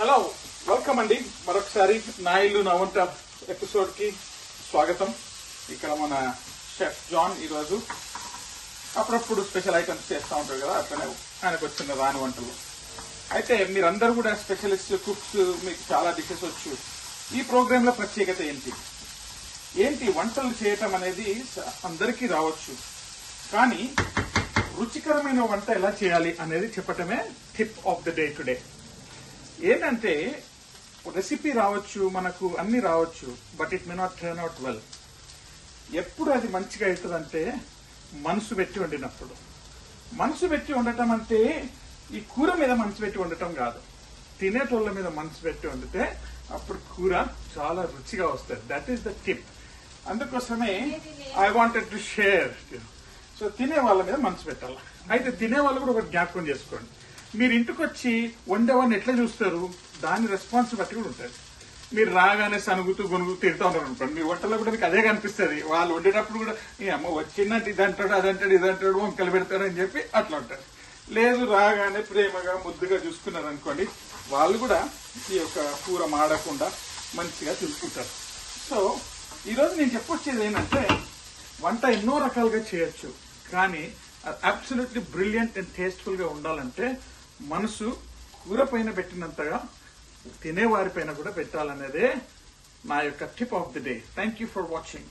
Hello, welcome అండి. మరొకసారి నా ఇల్లు నా వంట ఎపిసోడ్ కి స్వాగతం. ఇక్కడ మన షెఫ్ జాన్ ఈరోజు అప్పుడప్పుడు స్పెషల్ ఐటమ్స్ చేస్తూ ఉంటారు కదా, అట్లనే ఆయనకు వచ్చిన రాని వంటలు. అయితే మీరందరూ కూడా స్పెషలిస్ట్ కుక్స్, మీకు చాలా డిషెస్ వచ్చు. ఈ ప్రోగ్రామ్ లో ప్రత్యేకత ఏంటి వంటలు చేయటం అనేది అందరికీ రావచ్చు, కానీ రుచికరమైన వంట ఎలా చేయాలి అనేది చెప్పటమే tip of the day today. ఏంటంటే రెసిపీ రావచ్చు, మనకు అన్ని రావచ్చు, but it may not turn out well. ఎప్పుడు అది మంచిగా అవుతుందంటే మనసు పెట్టి వండినప్పుడు. మనసు పెట్టి వండటం అంటే ఈ కూర మీద మనసు పెట్టి వండటం కాదు, తినేటోళ్ళ మీద మనసు పెట్టి వండితే అప్పుడు కూర చాలా రుచిగా వస్తుంది. That is the tip. అందుకోసమే I wanted to share. So తినే వాళ్ళ మీద మనసు పెట్టాలి. అయితే తినే వాళ్ళు కూడా ఒకటి జ్ఞాపకం చేసుకోండి, మీరు ఇంటికి వచ్చి వండేవాడిని ఎట్లా చూస్తారు, దాని రెస్పాన్స్ బట్టి కూడా ఉంటుంది. మీరు రాగానే సనుగుతూ గొనుగుతూ తింటూ ఉంటారు అనుకోండి, మీ వంటలో కూడా మీకు అదే కనిపిస్తుంది. వాళ్ళు వండేటప్పుడు కూడా ఈ అమ్మ వచ్చిందంటే ఇది అంటాడు, అదంటాడు, ఇది అంటాడు, వంకలు పెడతాడు అని చెప్పి అట్లా ఉంటారు. లేదు, రాగానే ప్రేమగా ముద్దుగా చూసుకున్నారు అనుకోండి, వాళ్ళు కూడా ఈ యొక్క కూర మాడకుండా మంచిగా చూసుకుంటారు. సో ఈరోజు నేను చెప్పొచ్చేది ఏంటంటే, వంట ఎన్నో రకాలుగా చేయొచ్చు, కానీ అబ్సల్యూట్లీ బ్రిలియంట్ అండ్ టేస్ట్ఫుల్ గా ఉండాలంటే మనసు కూర పైన పెట్టినంతగా తినేవారి పైన కూడా పెట్టాలనేదే నా యొక్క tip of the day. Thank you for watching.